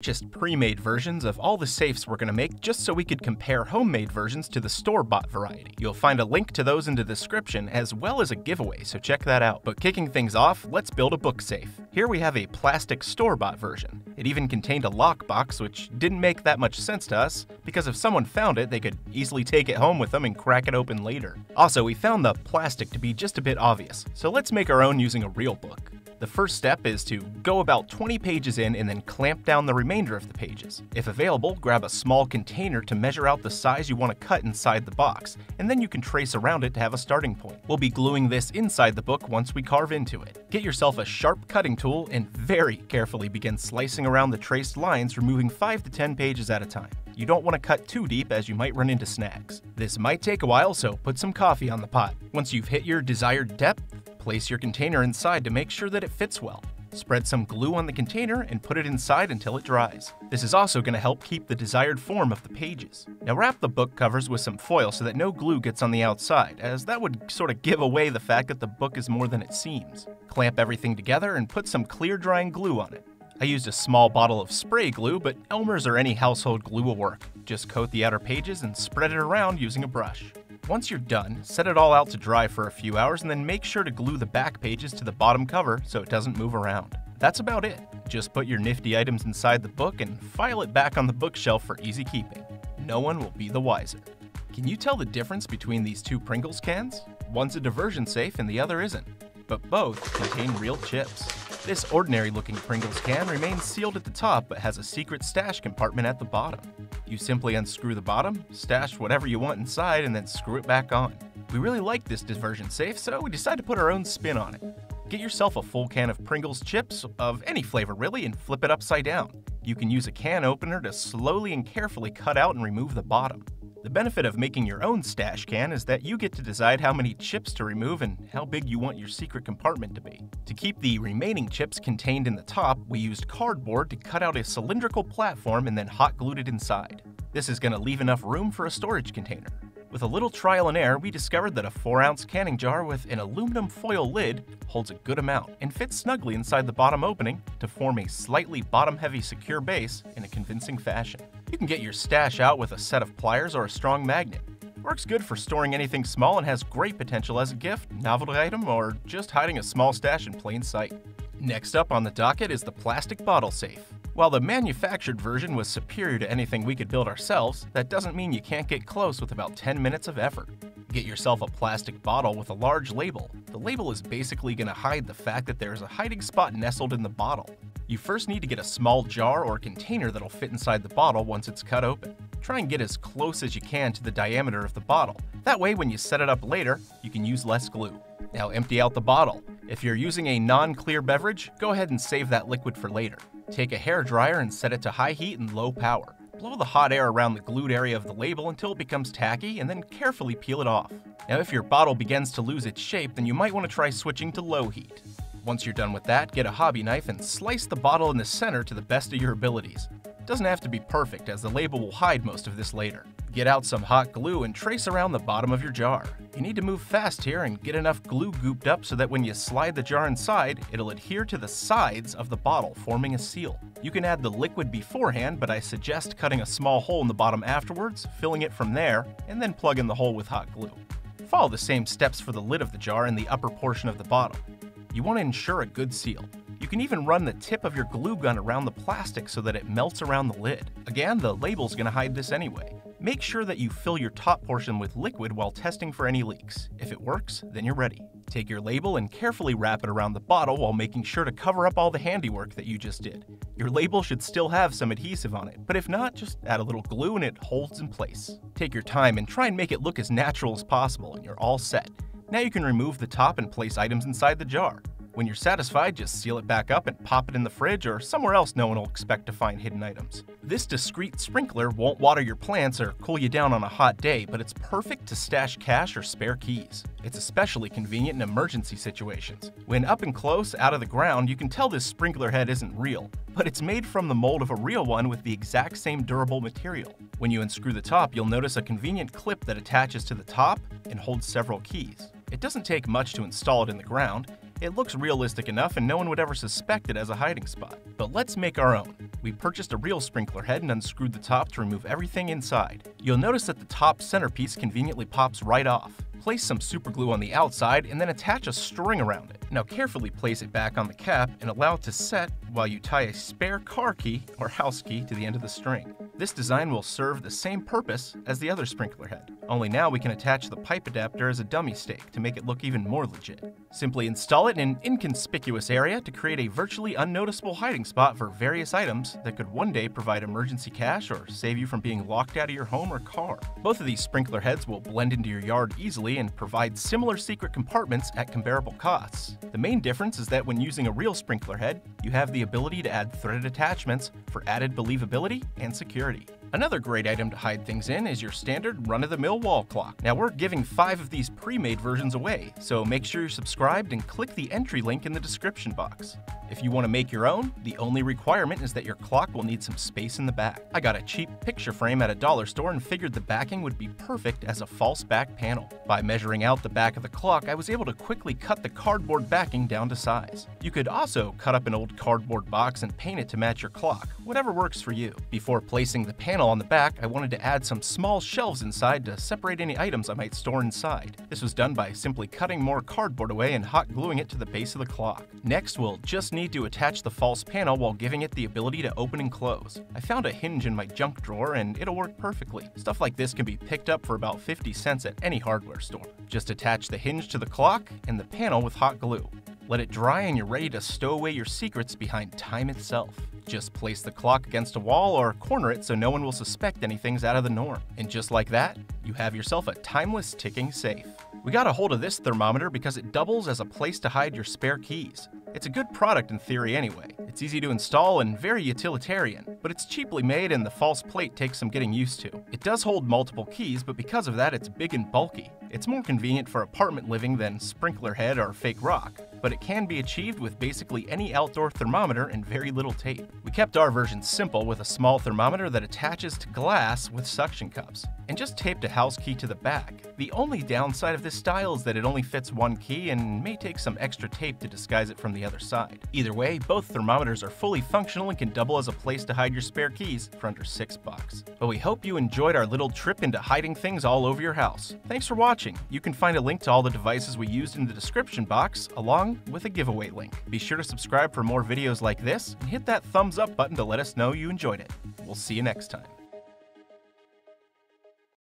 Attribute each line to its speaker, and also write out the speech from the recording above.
Speaker 1: Just pre-made versions of all the safes we're going to make just so we could compare homemade versions to the store-bought variety. You'll find a link to those in the description as well as a giveaway, so check that out. But kicking things off, let's build a book safe. Here we have a plastic store-bought version. It even contained a lockbox, which didn't make that much sense to us, because if someone found it, they could easily take it home with them and crack it open later. Also, we found the plastic to be just a bit obvious, so let's make our own using a real book. The first step is to go about 20 pages in and then clamp down the remainder of the pages. If available, grab a small container to measure out the size you want to cut inside the box, and then you can trace around it to have a starting point. We'll be gluing this inside the book once we carve into it. Get yourself a sharp cutting tool and very carefully begin slicing around the traced lines, removing 5 to 10 pages at a time. You don't want to cut too deep as you might run into snags. This might take a while, so put some coffee on the pot. Once you've hit your desired depth, place your container inside to make sure that it fits well. Spread some glue on the container and put it inside until it dries. This is also going to help keep the desired form of the pages. Now wrap the book covers with some foil so that no glue gets on the outside, as that would sort of give away the fact that the book is more than it seems. Clamp everything together and put some clear drying glue on it. I used a small bottle of spray glue, but Elmer's or any household glue will work. Just coat the outer pages and spread it around using a brush. Once you're done, set it all out to dry for a few hours and then make sure to glue the back pages to the bottom cover so it doesn't move around. That's about it. Just put your nifty items inside the book and file it back on the bookshelf for easy keeping. No one will be the wiser. Can you tell the difference between these two Pringles cans? One's a diversion safe and the other isn't, but both contain real chips. This ordinary-looking Pringles can remains sealed at the top but has a secret stash compartment at the bottom. You simply unscrew the bottom, stash whatever you want inside, and then screw it back on. We really like this diversion safe, so we decided to put our own spin on it. Get yourself a full can of Pringles chips, of any flavor really, and flip it upside down. You can use a can opener to slowly and carefully cut out and remove the bottom. The benefit of making your own stash can is that you get to decide how many chips to remove and how big you want your secret compartment to be. To keep the remaining chips contained in the top, we used cardboard to cut out a cylindrical platform and then hot glued it inside. This is going to leave enough room for a storage container. With a little trial and error, we discovered that a 4-ounce canning jar with an aluminum foil lid holds a good amount and fits snugly inside the bottom opening to form a slightly bottom-heavy secure base in a convincing fashion. You can get your stash out with a set of pliers or a strong magnet. Works good for storing anything small and has great potential as a gift, novelty item, or just hiding a small stash in plain sight. Next up on the docket is the plastic bottle safe. While the manufactured version was superior to anything we could build ourselves, that doesn't mean you can't get close with about 10 minutes of effort. Get yourself a plastic bottle with a large label. The label is basically going to hide the fact that there is a hiding spot nestled in the bottle. You first need to get a small jar or container that'll fit inside the bottle once it's cut open. Try and get as close as you can to the diameter of the bottle. That way, when you set it up later, you can use less glue. Now empty out the bottle. If you're using a non-clear beverage, go ahead and save that liquid for later. Take a hairdryer and set it to high heat and low power. Blow the hot air around the glued area of the label until it becomes tacky and then carefully peel it off. Now if your bottle begins to lose its shape, then you might want to try switching to low heat. Once you're done with that, get a hobby knife and slice the bottle in the center to the best of your abilities. It doesn't have to be perfect, as the label will hide most of this later. Get out some hot glue and trace around the bottom of your jar. You need to move fast here and get enough glue gooped up so that when you slide the jar inside, it'll adhere to the sides of the bottle, forming a seal. You can add the liquid beforehand, but I suggest cutting a small hole in the bottom afterwards, filling it from there, and then plug in the hole with hot glue. Follow the same steps for the lid of the jar and the upper portion of the bottle. You want to ensure a good seal. You can even run the tip of your glue gun around the plastic so that it melts around the lid. Again, the label's going to hide this anyway. Make sure that you fill your top portion with liquid while testing for any leaks. If it works, then you're ready. Take your label and carefully wrap it around the bottle while making sure to cover up all the handiwork that you just did. Your label should still have some adhesive on it, but if not, just add a little glue and it holds in place. Take your time and try and make it look as natural as possible, and you're all set. Now you can remove the top and place items inside the jar. When you're satisfied, just seal it back up and pop it in the fridge or somewhere else no one will expect to find hidden items. This discreet sprinkler won't water your plants or cool you down on a hot day, but it's perfect to stash cash or spare keys. It's especially convenient in emergency situations. When up and close, out of the ground, you can tell this sprinkler head isn't real, but it's made from the mold of a real one with the exact same durable material. When you unscrew the top, you'll notice a convenient clip that attaches to the top and holds several keys. It doesn't take much to install it in the ground, It looks realistic enough and no one would ever suspect it as a hiding spot. But let's make our own. We purchased a real sprinkler head and unscrewed the top to remove everything inside. You'll notice that the top centerpiece conveniently pops right off. Place some super glue on the outside and then attach a string around it. Now carefully place it back on the cap and allow it to set while you tie a spare car key or house key to the end of the string. This design will serve the same purpose as the other sprinkler head, only now we can attach the pipe adapter as a dummy stake to make it look even more legit. Simply install it in an inconspicuous area to create a virtually unnoticeable hiding spot for various items that could one day provide emergency cash or save you from being locked out of your home or car. Both of these sprinkler heads will blend into your yard easily and provide similar secret compartments at comparable costs. The main difference is that when using a real sprinkler head, you have the ability to add threaded attachments for added believability and security. Another great item to hide things in is your standard run-of-the-mill wall clock. Now we're giving 5 of these pre-made versions away, so make sure you're subscribed and click the entry link in the description box. If you want to make your own, the only requirement is that your clock will need some space in the back. I got a cheap picture frame at a dollar store and figured the backing would be perfect as a false back panel. By measuring out the back of the clock, I was able to quickly cut the cardboard backing down to size. You could also cut up an old cardboard box and paint it to match your clock, whatever works for you. Before placing the panel on the back, I wanted to add some small shelves inside to separate any items I might store inside. This was done by simply cutting more cardboard away and hot gluing it to the base of the clock. Next, we'll just need to attach the false panel while giving it the ability to open and close. I found a hinge in my junk drawer and it'll work perfectly. Stuff like this can be picked up for about 50 cents at any hardware store. Just attach the hinge to the clock and the panel with hot glue. Let it dry and you're ready to stow away your secrets behind time itself. Just place the clock against a wall or corner it so no one will suspect anything's out of the norm. And just like that, you have yourself a timeless ticking safe. We got a hold of this thermometer because it doubles as a place to hide your spare keys. It's a good product in theory anyway. It's easy to install and very utilitarian, but it's cheaply made and the false plate takes some getting used to. It does hold multiple keys, but because of that it's big and bulky. It's more convenient for apartment living than sprinkler head or fake rock, but it can be achieved with basically any outdoor thermometer and very little tape. We kept our version simple with a small thermometer that attaches to glass with suction cups, and just taped a house key to the back. The only downside of this style is that it only fits one key and may take some extra tape to disguise it from the other side. Either way, both thermometers are fully functional and can double as a place to hide your spare keys for under $6. But we hope you enjoyed our little trip into hiding things all over your house. Thanks for watching. You can find a link to all the devices we used in the description box, along with a giveaway link. Be sure to subscribe for more videos like this and hit that thumbs up button to let us know you enjoyed it. We'll see you next time.